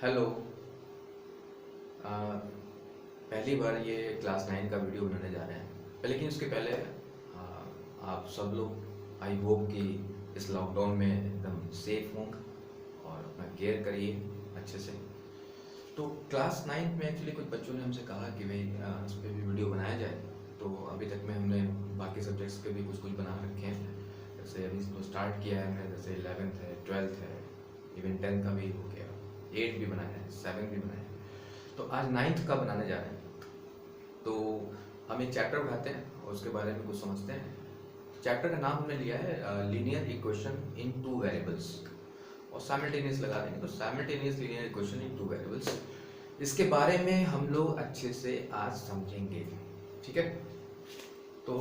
Hello. आ, पहली बार ये class 9 का वीडियो बनाने जा रहे हैं, लेकिन उसके पहले आप सब लोग आई होप कि इस लॉकडाउन में एकदम सेफ हों और अपना केयर करिए अच्छे से। तो क्लास 9 में एक्चुअली कुछ बच्चों ने हमसे कहा कि भाई इस पर भी वीडियो बनाया जाए। तो अभी तक में हमने बाकी सब्जेक्ट्स के भी कुछ कुछ बना रखे हैं। जैसे अभी तो स्टार्ट किया है हमने, जैसे 11th है, 12th है, इवन 10th का भी हो गया, 8 भी बनाया है, 7 भी बनाया है। तो आज 9th का बनाने जा रहे हैं। तो हम एक चैप्टर उठाते हैं और उसके बारे में कुछ समझते हैं। चैप्टर का नाम हमने लिया है linear equation in two variables, और साइमल्टेनियस लगा देंगे तो simultaneous linear equation in two variables. इसके बारे में हम लोग अच्छे से आज समझेंगे, ठीक है। तो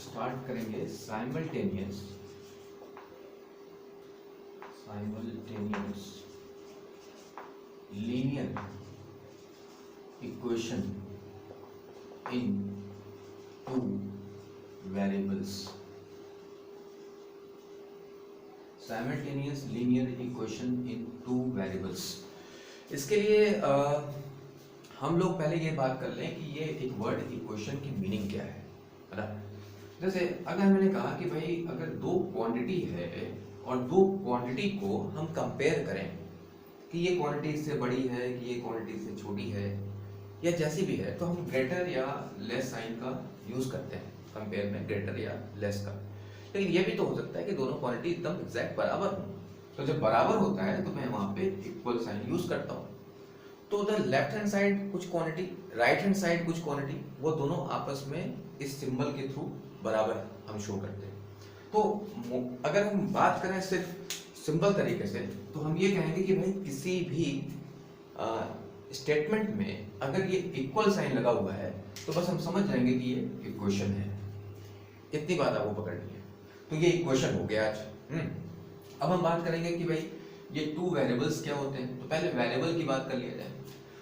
स्टार्ट करेंगे simultaneous linear equation in two variables. Simultaneous linear equation in two variables. इसके लिए हम लोग पहले ये बात कर लें कि ये एक वर्ड इक्वेशन की मीनिंग क्या है ना। जैसे अगर मैंने कहा कि भाई अगर दो क्वांटिटी है और दो क्वांटिटी को हम कंपेयर करें कि ये क्वांटिटी इससे बड़ी है कि ये क्वांटिटी इससे छोटी है या जैसी भी है, तो हम ग्रेटर या लेस साइन का यूज करते हैं कंपेयर में, ग्रेटर या लेस का। लेकिन ये भी तो हो सकता है कि दोनों क्वांटिटी एकदम एग्जैक्ट बराबर हो। तो जब बराबर होता है तो मैं वहां पे इक्वल साइन यूज करता हूँ। तो उधर लेफ्ट हैंड साइड कुछ क्वांटिटी, राइट हैंड साइड कुछ क्वांटिटी, वो दोनों आपस में इस सिंबल के थ्रू बराबर हम शो करते हैं। तो अगर हम बात करें सिर्फ सिंपल तरीके से, तो हम ये कहेंगे कि भाई किसी भी स्टेटमेंट में अगर ये इक्वल साइन लगा हुआ है तो बस हम समझ जाएंगे कि ये इक्वेशन है। इतनी बात आपको पकड़नी है। तो ये इक्वेशन हो गया आज। अब हम बात करेंगे कि भाई ये टू वेरिएबल्स क्या होते हैं। तो पहले वेरिएबल की बात कर लिया जाए।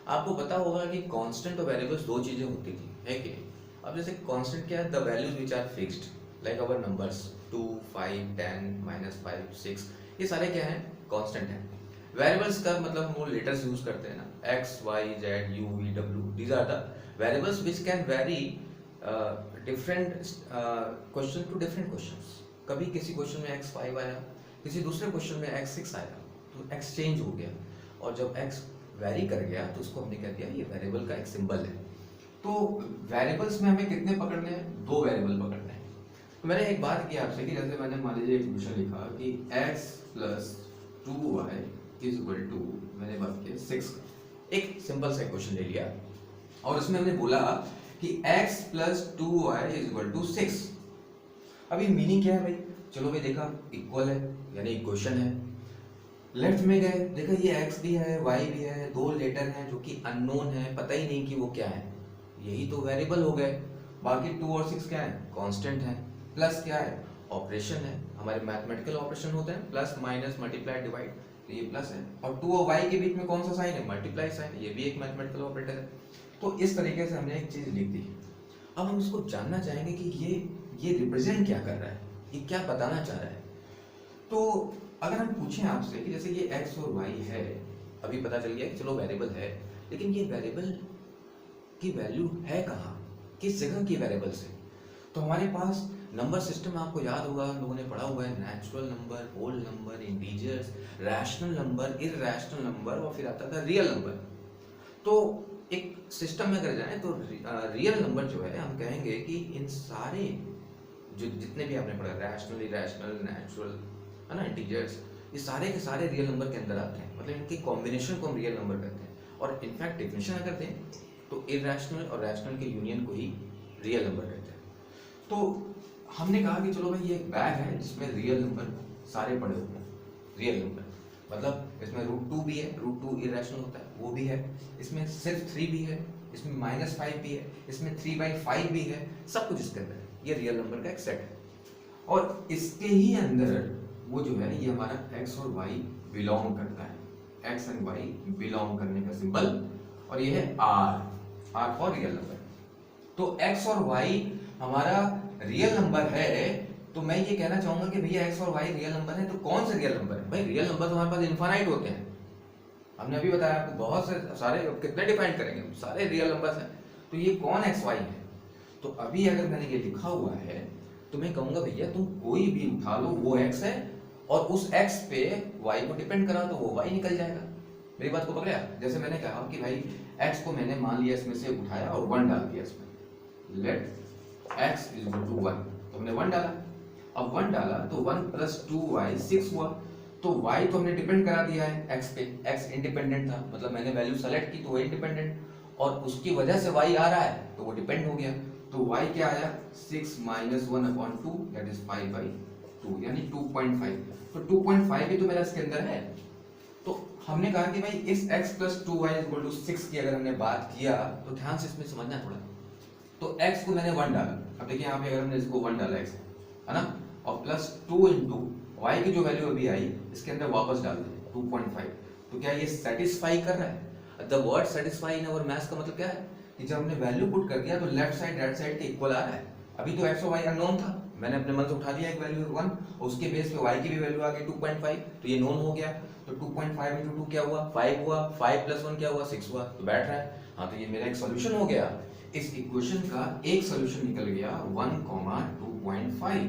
आपको पता होगा कि कांस्टेंट और वेरिएबल्स दो चीजें होती थी, है कि नहीं। अब जैसे कांस्टेंट क्या है, the values which are fixed like our numbers 2, 5, 10, -5, 6, ये सारे क्या हैं, कांस्टेंट हैं। वेरिएबल्स का मतलब हम वो लेटर्स यूज करते हैं ना, x, y, z, u, v, w, these are the variables which can vary different question to different questions. कभी किसी क्वेश्चन में x5 आया, किसी दूसरे क्वेश्चन में x6 आया, तो x चेंज हो गया। और जब x वेरी कर गया तो उसको हमने कह दिया ये वेरिएबल का एक सिंबल है। तो वेरिएबल्स में हमें कितने पकड़ने हैं, दो वेरिएबल पकड़ने हैं। तो मैंने एक बात की आपसे कि जैसे मैंने मान लीजिए एक क्वेश्चन लिखा कि x + 2y = मैंने बात की 6 का, एक सिंपल सा क्वेश्चन ले लिया और उसमें हमने बोला कि x + 2y = 6। अभी मीनिंग क्या है भाई, चलो भाई देखा इक्वल है यानी इक्वेशन है। लेफ्ट में गए, देखा ये x भी है y भी है, दो लेटर हैं जो कि अननोन है, पता ही नहीं कि वो क्या है, यही तो वेरिएबल हो गए। बाकी 2 और 6 क्या है, कांस्टेंट है। प्लस क्या है, ऑपरेशन है, हमारे मैथमेटिकल ऑपरेशन होते हैं, प्लस माइनस मल्टीप्लाई डिवाइड, तो ये प्लस है। और 2 और y के बीच में कौन सा साइन है, मल्टीप्लाई साइन, ये भी एक मैथमेटिकल ऑपरेटर है। तो इस तरीके से हमने एक चीज लिख दी। अब हम इसको जानना चाहेंगे कि ये रिप्रेजेंट क्या कर रहा है, ये क्या बताना चाह रहा है। तो अगर हम पूछें आपसे कि जैसे ये x और y है, अभी पता चल गया कि चलो वेरिएबल है, लेकिन ये वेरिएबल की वैल्यू है कहाँ, किस जगह की वेरिएबल से। तो हमारे पास नंबर सिस्टम आपको याद होगा, लोगों ने पढ़ा हुआ है, natural number, whole number, integers, rational number, irrational number, और फिर आता था रियल नंबर। तो एक सिस्टम में अगर जाए तो रियल नंबर जो है, हम कहेंगे कि इन सारे जो जितने भी आपने पढ़ा, रैशनल, इररैशनल, नेचुरल, है ना, इंटीजर्स, ये सारे के सारे रियल नंबर के अंदर आते हैं। मतलब इनके कॉम्बिनेशन को हम रियल नंबर कहते हैं। और इनफैक्ट डेफिनेशन अगर दें तो इररैशनल और रैशनल के यूनियन को ही रियल नंबर कहते हैं। तो हमने कहा कि चलो भाई ये एक बैग है जिसमें रियल नंबर सारे पड़े हुए हैं। रियल नंबर मतलब इसमें √2 भी है, √2 इररैशनल होता है, वो भी है। इसमें सिर्फ 3 भी है, इसमें -5 भी है, इसमें 3/5 भी है, सब कुछ इसके अंदर है। ये रियल नंबर का एक सेट है। और इसके ही अंदर वो जो है, ये हमारा x और y बिलोंग करता है, x एंड y बिलोंग करने का सिंबल, और ये है r फॉर रियल नंबर। तो x और y हमारा रियल नंबर है, तो मैं ये कहना चाहूंगा कि भैया x और y रियल नंबर है, तो कौन से रियल नंबर है भाई। रियल नंबर तो हमारे पास इनफाइनाइट होते हैं, हमने अभी बताया आपको बहुत से सारे कितने डिफाइन करेंगे, सारे रियल नंबर्स हैं। तो ये कौन एक्स वाई है? तो अभी अगर मैंने ये लिखा हुआ है तो मैं कहूंगा भैया तुम कोई भी उठा लो वो एक्स है, और उस एक्स पे वाई को डिपेंड करा तो वो वाई निकल जाएगा। मेरी बात को पकड़े? जैसे मैंने कहा कि भाई एक्स को मैंने मान लिया इसमें से उठाया और 1 डाल दिया इसमें, let x is equal to 1, तो हमने 1 डाला। अब 1 डाला तो 1 प्लस 2y 6 हुआ। तो y तो हमने डिपेंड करा दिया है x पे, x इंडिपेंडेंट था, मतलब मैंने वैल्यू सेलेक्ट की तो वो इंडिपेंडेंट, और उसकी वजह से y आ रहा है तो वो डिपेंड हो गया। तो y क्या आया 6 माइनस 1/2 दैट इज 5/2 यानी 2.5। तो 2.5 भी तो मेरा इसके अंदर है। तो हमने कहा कि भाई इस x plus 2y equal to 6 की अगर हमने बात किया तो ध्यान से इसमें समझना थोड़ा। तो x को मैंने 1 डाला, अब देखिए यहाँ पे अगर हमने इसको 1 डाला x है ना, और प्लस 2 इंटू y की जो वैल्यू अभी आई इसके अंदर वापस डाल दें 2.5, तो क्या ये सेटिस्फाई कर रहा है? The word satisfy in our maths का मतलब क्या है कि जब हमने वैल्यू पुट कर दिया तो लेफ्ट साइड राइट साइड के इक्वल आ रहा है। अभी तो x और y अननोन था, मैंने अपने मन से उठा लिया एक वैल्यू 1 और उसके बेस पे y की भी वैल्यू आ गई 2.5, तो ये नोन हो गया। तो 2.5 इंटू 2 क्या हुआ 5 हुआ, 5 प्लस 1 क्या हुआ 6 हुआ, तो बैठ रहा है। हाँ तो ये मेरा एक सॉल्यूशन हो गया, इस इक्वेशन का एक सॉल्यूशन निकल गया 1,2.5,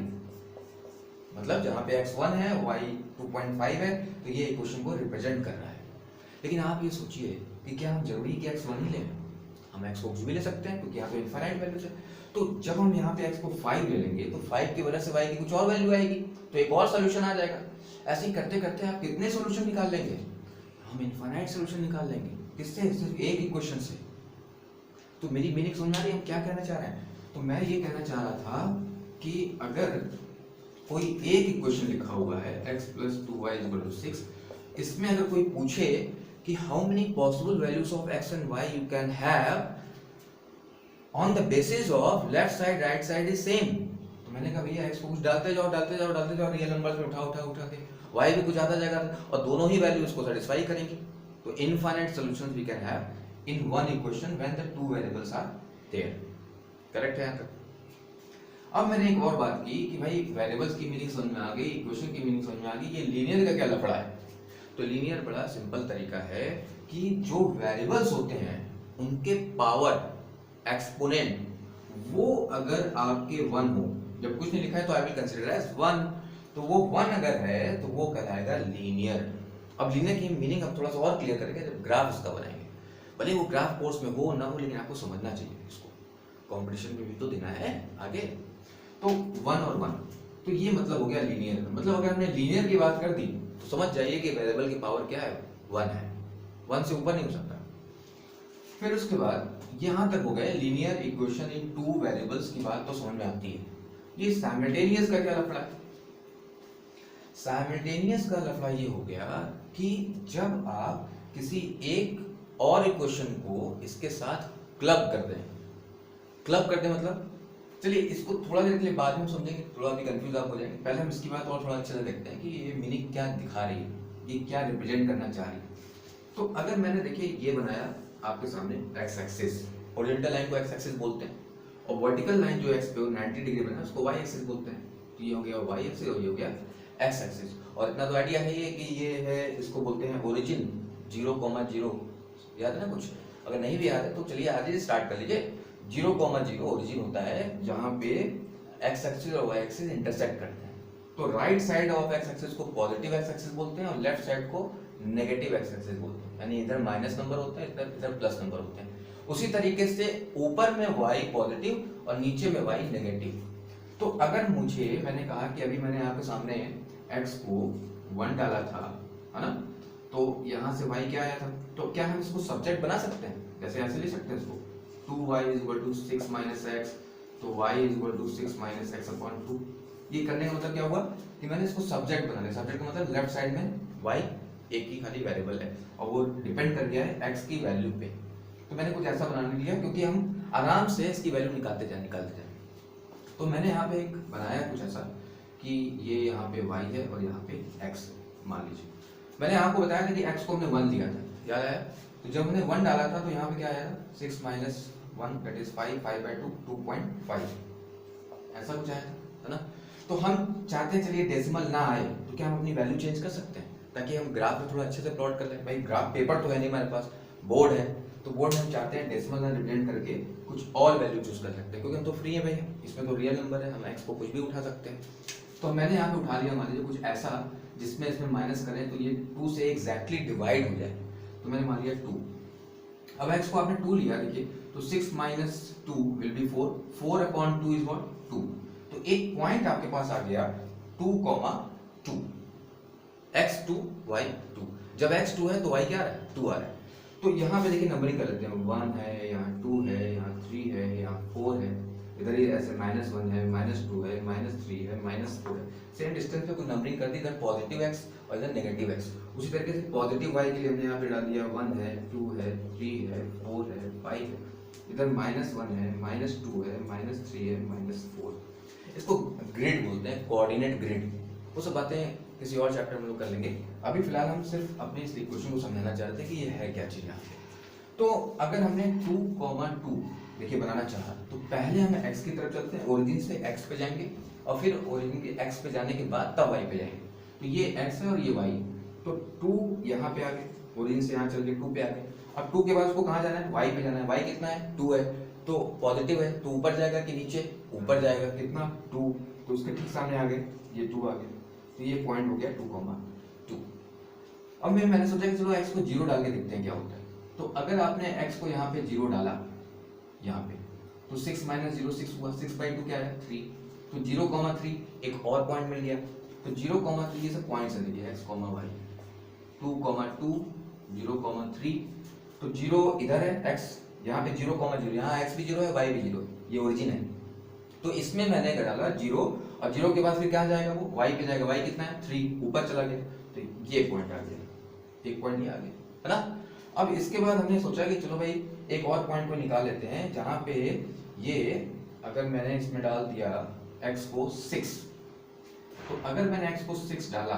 मतलब जहां पे x 1 है y 2.5 है, तो ये इक्वेशन को रिप्रेजेंट कर रहा है। लेकिन आप ये सोचिए कि क्या हम जरूरी कि x 1 ही लें? हम x को कुछ भी ले सकते हैं क्योंकि यहाँ पे इनफाइनाइट वैल्यूज है। तो जब हम यहाँ पे x को 5 ले लेंगे तो 5 की वजह से y की कुछ और वैल्यू आएगी, तो एक और सॉल्यूशन आ जाएगा। ऐसे ही करते करते आप कितने सॉल्यूशन निकाल लेंगे? हम इनफाइनाइट सॉल्यूशन निकाल लेंगे। किससे? सिर्फ एक इक्वेशन से। तो मेरी मीनिंग समझ आ रही है हम क्या कहना चाह रहे हैं? तो मैं ये कहना चाह रहा था कि अगर कोई एक इक्वेशन लिखा हुआ है x plus 2y equal to 6, इसमें अगर कोई पूछे कि how many possible values of x and y you can have on the basis of left side right side is same, तो मैंने कहा भैया x को कुछ डालते जाओ डालते जाओ डालते जाओ, रियल नंबर्स में उठा उठा उठा के y भी कुछ आता जाएगा और दोनों ही वैल्यूज को सेटिस्फाई करेंगी। तो infinite solutions we can have in one equation when the two variables are there. Correct है यहाँ तक? अब मैंने एक और बात की कि भाई वेरिएबल्स की मीनिंग समझ में आ गई, इक्वेशन की मीनिंग समझ में आ गई, ये लीनियर का क्या लफड़ा है? तो लीनियर बड़ा सिंपल तरीका है कि जो वेरिएबल्स होते हैं उनके पावर एक्सपोनेंट वो अगर आपके 1 हो, जब कुछ नहीं लिखा है तो आई विल कंसीडर एज 1, तो वो 1 अगर है तो वो कहलाएगा लीनियर। अब लीनियर की मीनिंग अब थोड़ा सा और क्लियर करेंगे जब ग्राफ इसका बनाएंगे। भले वो ग्राफ कोर्स में हो ना हो, लेकिन आपको समझना चाहिए इसको, कंपटीशन में भी तो देना है आगे। तो 1 और 1, तो ये मतलब हो गया लीनियर। मतलब अगर हमने लीनियर की बात कर दी तो समझ जाइए कि वेरिएबल की पावर क्या है 1 है, 1 से ऊपर नहीं हो सकता। फिर उसके बाद यहां तक हो गए linear equation in two variables की बात तो समझ में आती है। ये साइमल्टेनियस का क्या लफड़ा है? साइमल्टेनियस का लफड़ा ये हो गया कि जब आप किसी एक और इक्वेशन को इसके साथ क्लब कर दें। क्लब करते मतलब, चलिए इसको थोड़ा देर के लिए बाद में हम समझेंगे, थोड़ा भी कंफ्यूज आप हो जाएंगे। पहले हम इसकी बात और थोड़ा अच्छे से देखते हैं कि ये मीनिंग क्या दिखा रही है, ये क्या रिप्रेजेंट करना चाह रही है। तो अगर मैंने देखिए ये बनाया आपके सामने एक्स एक्सिस, हॉरिजॉन्टल लाइन को एक्स एक्सिस बोलते हैं, और वर्टिकल लाइन जो एक्स पे 90 डिग्री बना उसको वाई एक्सिस बोलते हैं। तो ये हो गया वाई एक्सिस और ये हो गया एक्स एक्सिस। और इतना तो आइडिया है ये कि ये है, इसको बोलते हैं ओरिजिन 0,0, याद है ना कुछ? अगर नहीं भी याद है तो चलिए आज ही स्टार्ट कर लीजिए। 0,0 ओरिजिन होता है जहां पे एक्स एक्सिस और वाई एक्सिस इंटरसेक्ट करते हैं। तो right side of x axis को पॉजिटिव एक्स एक्सिस बोलते हैं और लेफ्ट साइड को नेगेटिव एक्स एक्सिस बोलते हैं, यानी इधर माइनस नंबर होता है, इधर प्लस नंबर होते हैं। उसी तरीके से ऊपर में y पॉजिटिव और नीचे में y नेगेटिव। तो अगर मुझे, मैंने कहा कि अभी मैंने आपके सामने x को 1 डाला था, है ना, तो यहाँ से y क्या आया था, तो क्या हम इसको सब्जेक्ट बना सकते हैं? जैसे ऐसे ले सकते हैं इसको 2y = 6 - x, तो y = 6 - x/2। ये करने का मतलब क्या हुआ कि मैंने इसको सब्जेक्ट बना लिया। सब्जेक्ट का मतलब लेफ्ट साइड में y एक ही खाली वेरिएबल है और वो डिपेंड कर गया है x की वैल्यू पे। तो मैंने कुछ ऐसा बनाने लिया क्योंकि हम आराम से इसकी वैल्यू निकालते जाए। तो मैंने यहाँ पे एक बनाया कुछ ऐसा कि ये यहाँ पे y है और यहाँ पे x मान लीजिए। मैंने आपको बताया था कि x को हमने 1 लिया था, याद आया? तो जब हमने 1 डाला था तो यहाँ पे क्या आया था 6 - 1 दैट इज 5, 5/2 2.5, ऐसा कुछ आया था, है ना? तो हम चाहते हैं चलिए डेसिमल ना आए, तो क्या हम अपनी वैल्यू चेंज कर सकते हैं? ताकि हम ग्राफ में थोड़ा अच्छे से प्लॉट कर लें। भाई ग्राफ पेपर तो है नहीं हमारे पास, बोर्ड है, तो बोर्ड में हम चाहते हैं डेसिमल में रिप्रेजेंट करके कुछ और वैल्यू चूज कर सकते हैं, क्योंकि हम तो फ्री है भाई, इसमें तो रियल नंबर है, हम एक्स को कुछ भी उठा सकते हैं। तो मैंने यहाँ पे उठा लिया मान लीजिए कुछ ऐसा जिसमें इसमें माइनस करें तो ये 2 से एग्जैक्टली डिवाइड हो जाए, तो मैंने मान लिया 2। अब एक्स को आपने 2 लिया, देखिए तो 6 minus 2 will be 4, 4 upon 2 is what 2। तो एक पॉइंट आपके पास आ गया 2,2, x2 y2। जब x2 है तो y क्या आ रहा है 2 आ रहा है। तो यहाँ पे देखिए नंबरिंग कर लेते हैं, 1 है, यहाँ 2 है, यहाँ 3 है, यहाँ 4 है, इधर ये ऐसे -1 है, -2 है, -3 है, -4 है। सेम डिस्टेंस पे कोई नंबरिंग कर दी, इधर पॉजिटिव x और इधर नेगेटिव x। उसी तरीके से पॉजिटिव y के लिए हमने यहाँ पे डाल दिया 1 है, 2 है, 3 है, 4 है, 5 है, इधर -1 है, -2 है, -3 है, -4। इसको ग्रिड बोलते हैं, कोऑर्डिनेट ग्रिड। वो सब बातें किसी और चैप्टर में लोग कर लेंगे। अभी फिलहाल हम सिर्फ अपने इस इक्वेशन को समझना चाहते हैं कि ये है क्या चीज़ यहाँ पे। तो अगर हमने 2,2 देखिए बनाना चाहा, तो पहले हम x की तरफ चलते हैं, ओरिजिन से x पे जाएंगे और फिर ओरिजिन के x पे जाने के बाद तब y पे जाएंगे। तो ये x है और ये y, तो 2 यहाँ पे आ गए, ओरिजिन से यहाँ चल के 2 पे आ गए। अब 2 के बाद उसको कहाँ जाना है, y पे जाना है। y कितना है 2 है, तो पॉजिटिव है, तो ऊपर जाएगा कि नीचे, ऊपर जाएगा, कितना 2, तो उसके ठीक सामने आ गए ये 2 आ गए, तो ये पॉइंट हो गया 2,2। अब मैंने सोचा कि चलो x को 0 डाल के देखते हैं क्या होता है। तो अगर आपने x को यहाँ पे 0 डाला यहाँ पे, तो 6 माइनस 0 6 हुआ, 6/2 क्या है 3, तो 0,3 एक और पॉइंट मिल गया। तो 0,3 ये सब पॉइंट्स है देखिए x, y, 2,2, 0,3, तो 0 इधर है x, यहाँ पे 0,0, यहाँ x भी 0 है, y भी 0 है, ये ओरिजिन है। तो इसमें मैंने डाला 0 और 0 के बाद फिर क्या जाएगा, वो y पे जाएगा, y कितना है 3, ऊपर चला गया, तो ये पॉइंट आ गया, एक पॉइंट नहीं आ गया, है ना। अब इसके बाद हमने सोचा कि चलो भाई एक और पॉइंट को निकाल लेते हैं, जहां पे ये अगर मैंने इसमें डाल दिया x को 6, तो अगर मैंने x को 6 डाला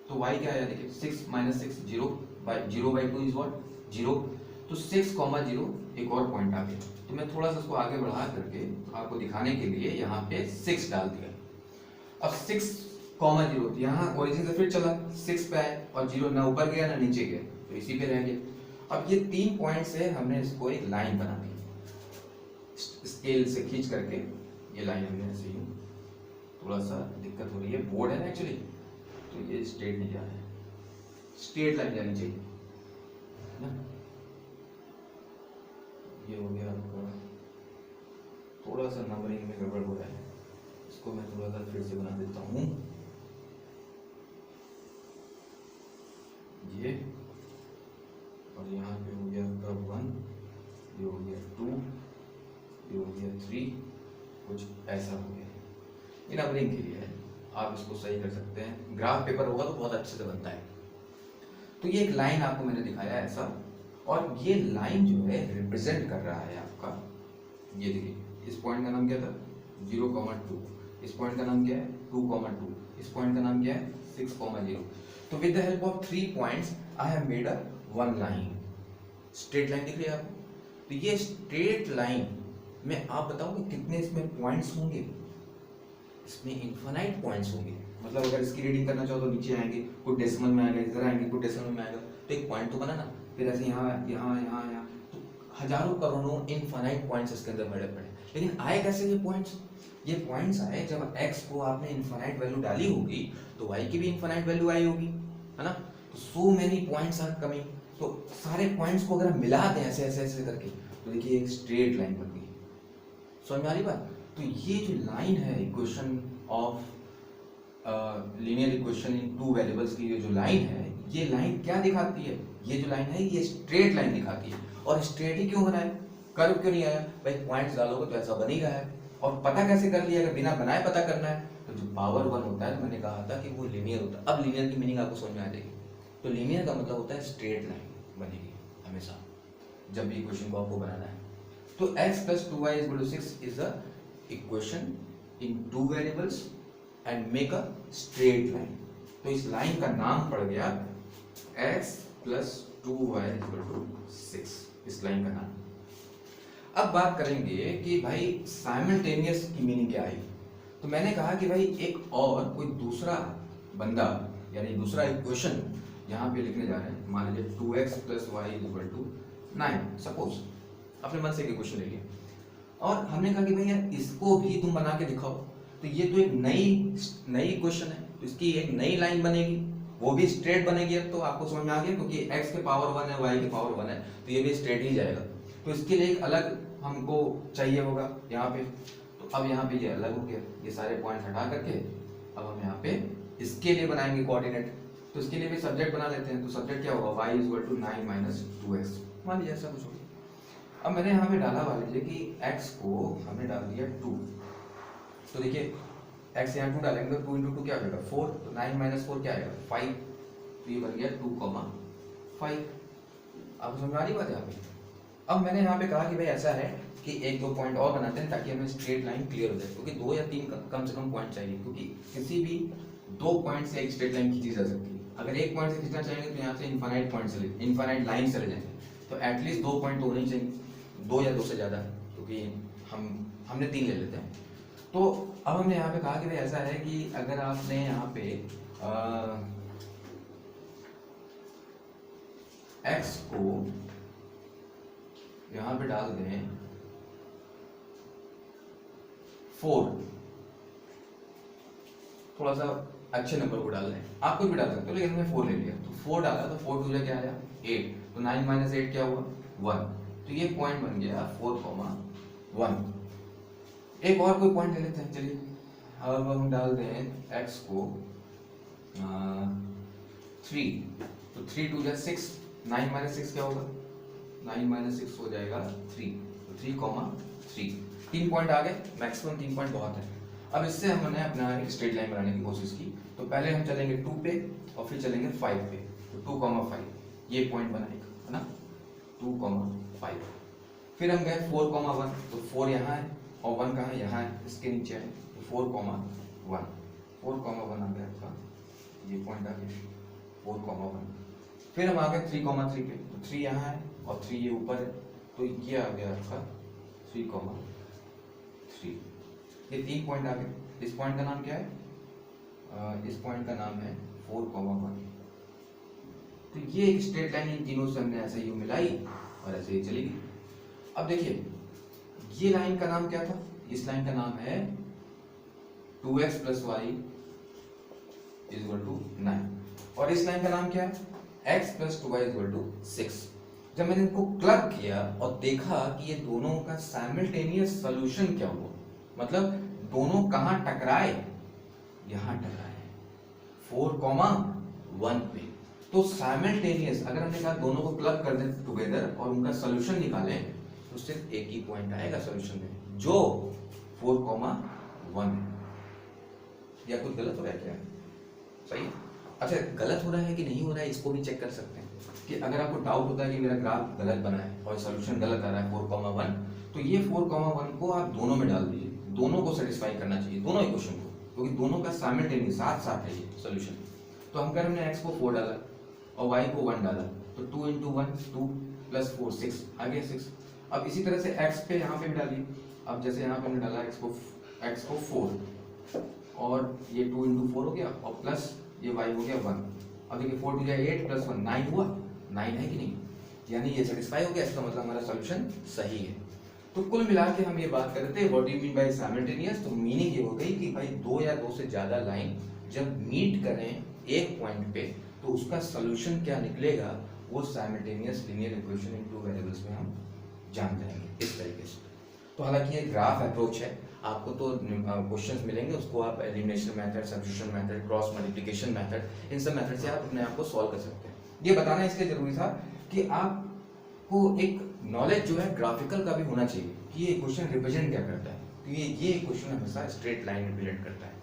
तो y क्या आया देखिए, 6 माइनस 6 0/2 इज व्हाट 0, तो 6,0 एक और पॉइंट आ गया। तो मैं थोड़ा सा इसको आगे बढ़ा करके आपको दिखाने के लिए यहाँ पे 6 डाल दिया। अब 6,0 यहाँ ओरिजिन से फिर चला 6 पे आए और 0 ना यूं गया ना नीचे गया, तो इसी पे रह गया। अब ये 3 पॉइंट से हमने इसको एक लाइन बना दी, स्केल से खींच करके ये लाइन हमने ऐसे यूं, थोड़ा सा दिक्कत हो रही है, बोर्ड है ना एक्चुअली, तो ये स्ट्रेट नहीं जा रहा है, स्ट्रेट लाइन जानी चाहिए ना। ये हो गया आपका, थोड़ा सा नंबरिंग में गड़बड़ हो रहा है, इसको मैं थोड़ा सा फिर से बना देता हूँ। ये और यहाँ पे हो गया आपका 1, ये हो गया 2, ये हो गया 3, कुछ ऐसा हो गया। ये नंबरिंग के लिए है, आप इसको सही कर सकते हैं, ग्राफ पेपर होगा तो बहुत अच्छे से बनता है। तो ये एक लाइन आपको मैंने दिखाया ऐसा, और ये लाइन जो है रिप्रेजेंट कर रहा है आपका, ये देखिए इस पॉइंट का नाम क्या था 0,2, इस पॉइंट का नाम क्या है 2,2, इस पॉइंट का नाम क्या है 6,0। तो with the help of 3 points I have made a one line, straight line दिख रही है आपको। तो ये स्ट्रेट लाइन में आप बताओगे कितने इसमें पॉइंट्स होंगे, इसमें इनफाइनाइट पॉइंट्स होंगे। मतलब अगर इसकी रीडिंग करना चाहो तो नीचे आएंगे, कुछ डेसिमल में आएगा, इधर आएंगे, कुछ डेसिमल में आएगा, तो एक पॉइंट तो बना ना, फिर ऐसे यहाँ यहाँ यहाँ यहाँ, तो हजारों करोड़ों इनफाइनाइट पॉइंट्स इसके अंदर बड़े बड़े। लेकिन आए कैसे ये पॉइंट्स? ये पॉइंट्स आए जब x को आपने इनफाइनाइट वैल्यू डाली होगी तो y की भी इनफाइनाइट वैल्यू आई होगी, है ना। तो so many points are coming, तो सारे पॉइंट्स को अगर हम मिला दें ऐसे ऐसे ऐसे करके, तो देखिए एक स्ट्रेट लाइन बन गई। समझ में आ रही बात? तो ये जो लाइन है equation of linear equation in 2 variables की, ये जो लाइन है, ये लाइन क्या दिखाती है? ये जो लाइन है ये स्ट्रेट लाइन दिखाती है। और स्ट्रेट ही क्यों बना है, कर्व क्यों नहीं आया? भाई पॉइंट्स डालोगे तो ऐसा बन ही रहा है। और पता कैसे कर लिया? अगर बिना बनाए पता करना है तो जो पावर 1 होता है, तो मैंने कहा था कि वो लीनियर होता है। अब लीनियर की मीनिंग आपको समझ में आ जाएगी। तो लीनियर का मतलब होता है स्ट्रेट लाइन बनेगी हमेशा जब भी इक्वेशन को आपको बनाना है। तो x + 2y = 6 is a equation in 2 variables and make a straight line. तो इस लाइन का नाम पड़ गया x + 2y = 6, इस लाइन का नाम। अब बात करेंगे कि भाई साइमल्टेनियस की मीनिंग क्या आई। तो मैंने कहा कि भाई एक और कोई दूसरा बंदा यानी दूसरा इक्वेशन यहाँ पे लिखने जा रहे हैं। मान लीजिए 2x + y = 9 सपोज, अपने मन से एक इक्वेशन ले लिया और हमने कहा कि भैया इसको भी तुम बना के दिखाओ। तो ये तो एक नई इक्वेशन है, तो इसकी एक नई लाइन बनेगी, वो भी स्ट्रेट बनेगी। अब तो आपको समझ में आ गया, क्योंकि x के पावर 1 है, y के पावर 1 है, तो ये भी स्ट्रेट ही जाएगा। तो इसके लिए एक अलग हमको चाहिए होगा यहाँ पे। तो अब यहाँ पे ये अलग हो गया, ये सारे पॉइंट हटा करके अब हम यहाँ पे इसके लिए बनाएंगे कोऑर्डिनेट। तो इसके लिए भी सब्जेक्ट बना लेते हैं। तो सब्जेक्ट क्या होगा, y = 9 - 2x, मान लीजिए ऐसा कुछ होगा। अब मैंने यहाँ पे डाला, मान लीजिए कि x को हमने डाल दिया 2। तो देखिए x यहाँ 2 डालेंगे तो 2 × 2 क्या हो जाएगा 4, तो 9 - 4 क्या आएगा 5, तो ये बन गया 2,5। आप समझ में आ रही बात यहाँ पे। अब मैंने यहाँ पे कहा कि भाई ऐसा है कि एक दो पॉइंट और बनाते हैं ताकि हमें स्ट्रेट लाइन क्लियर हो जाए, क्योंकि 2 या 3 कम से कम पॉइंट चाहिए, क्योंकि किसी भी 2 पॉइंट से एक स्ट्रेट लाइन खींची जा सकती है। अगर एक पॉइंट से खींचना चाहेंगे तो यहाँ से इनफाइनाइट लाइन चले जाएंगे, तो एटलीस्ट 2 पॉइंट तो होने ही चाहिए, 2 या 2 से ज़्यादा, क्योंकि हमने 3 ले लेते हैं। तो अब हमने यहाँ पे कहा कि भाई ऐसा है कि अगर आपने यहाँ पे x को यहाँ पे डाल दें 4, थोड़ा सा अच्छे नंबर को डाल दें, आप कुछ भी डाल सकते हो, लेकिन मैंने 4 ले लिया। तो 4 डाला तो 4 2 क्या आया 8, तो 9 - 8 क्या हुआ 1, तो ये पॉइंट बन गया 4,1। एक और कोई पॉइंट ले लेते हैं, चलिए अब हम डाल दें x को 3, तो 3 2 6, 9 - 6 क्या होगा 9 - 6 हो जाएगा 3, तो 3,3। 3 पॉइंट आ गए, मैक्सिमम 3 पॉइंट बहुत है। अब इससे हमने अपना एक स्ट्रेट लाइन बनाने की कोशिश की। तो पहले हम चलेंगे 2 पे और फिर चलेंगे 5 पे, तो 2,5 ये पॉइंट बनेगा, है ना 2,5। फिर हम गए 4,1, तो 4 यहाँ है और 1 कहाँ है, यहाँ है, इसके नीचे है, तो 4,1 आ गया आपका, ये पॉइंट आ गया 4,1। फिर हम आ गए 3,3 पे, तो 3 यहाँ है और 3 ये ऊपर है, तो ये आ गया आपका 3,3। ये 3 पॉइंट आ गए। इस पॉइंट का नाम क्या है, इस पॉइंट का नाम है 4,1। तो ये एक स्ट्रेट लाइन इन तीनों से हमने ऐसे ही मिलाई और ऐसे ही चली गई। अब देखिए ये लाइन का नाम क्या था, इस लाइन का नाम है 2x + y = 9, और इस लाइन का नाम क्या है x + 2y = 6। जब मैंने इनको क्लब किया और देखा कि ये दोनों का साइमल्टेनियस सॉल्यूशन क्या हुआ, मतलब दोनों कहाँ टकराए, यहाँ टकराए 4,1 पे। तो साइमल्टेनियस अगर हमने कहा दोनों को क्लब कर दें टुगेदर और उनका सॉल्यूशन निकालें, तो सिर्फ एक ही पॉइंट आएगा सॉल्यूशन में, जो 4,1 है। या कुछ गलत हो रहा है क्या, सही है? अच्छा, गलत हो रहा है कि नहीं हो रहा है इसको भी चेक कर सकते हैं कि अगर आपको डाउट होता है कि मेरा ग्राफ गलत बना है और सॉल्यूशन गलत आ रहा है 4,1, तो ये 4,1 को आप दोनों में डाल दीजिए, दोनों को सेटिस्फाई करना चाहिए, दोनों इक्वेशन को, क्योंकि दोनों का साइमल्टेनियस साथ साथ है ये सॉल्यूशन। तो हम हमने x को 4 डाला और y को 1 डाला, तो 2 × 1 2 + 4 6 आ गया 6। अब इसी तरह से x पे यहाँ पे भी डालिए। अब जैसे यहाँ पे हमने डाला x को 4 और ये 2 × 4 हो गया और प्लस ये y हो गया 1। अब देखिए 4 2 8 + 1 9 हुआ, 9 है कि नहीं, यानी ये सेटिस्फाई हो गया, इसका मतलब हमारा सॉल्यूशन सही है। तो कुल मिला के हम ये बात कर रहे थे what do you mean by simultaneous. तो मीनिंग ये हो गई कि भाई 2 या 2 से ज्यादा लाइन जब मीट करें एक पॉइंट पे, तो उसका सॉल्यूशन क्या निकलेगा वो simultaneous linear equation in 2 variables में हम जान जाएंगे इस तरीके से। तो हालांकि ये ग्राफ अप्रोच है, आपको तो क्वेश्चंस मिलेंगे, उसको आप elimination method, substitution method, cross multiplication method, इन सब मेथड से आप अपने आप को सॉल्व कर सकते हैं। ये बताना इसलिए जरूरी था कि आपको एक नॉलेज जो है ग्राफिकल का भी होना चाहिए कि ये क्वेश्चन रिप्रेजेंट क्या करता है, क्योंकि ये क्वेश्चन हमेशा स्ट्रेट लाइन रिप्रेजेंट करता है,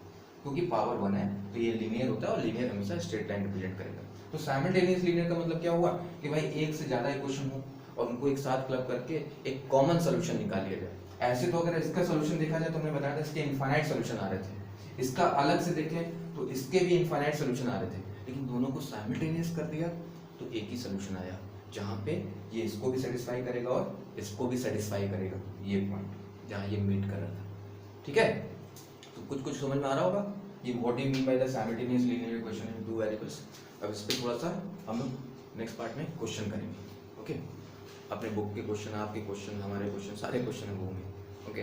क्योंकि पावर 1 है तो ये लीनियर होता है और लीनियर हमेशा स्ट्रेट लाइन रिप्रेजेंट करेगा। तो साइमल्टेनियस लीनियर का मतलब क्या हुआ कि भाई एक से ज्यादा इक्वेशन हो और उनको एक साथ क्लब करके एक कॉमन सॉल्यूशन निकाल लिया जाए। ऐसे तो अगर इसका सॉल्यूशन देखा जाए तो हमने बताया था इसके इनफाइनाइट सॉल्यूशन आ रहे थे, इसका अलग से देखें तो इसके भी इनफाइनाइट सॉल्यूशन आ रहे थे, लेकिन दोनों को साइमल्टेनियस कर दिया तो एक ही सॉल्यूशन आया, जहाँ पे ये इसको भी सेटिस्फाई करेगा और इसको भी सेटिस्फाई करेगा, ये पॉइंट जहाँ ये मीट कर रहा था। ठीक है, तो कुछ समझ में आ रहा होगा। कि what do you mean by the simultaneous linear equation in two variables. अब इस पे थोड़ा सा हम लोग नेक्स्ट पार्ट में क्वेश्चन करेंगे। ओके, अपने बुक के क्वेश्चन, आपके क्वेश्चन, हमारे क्वेश्चन, सारे क्वेश्चन है वो में। ओके।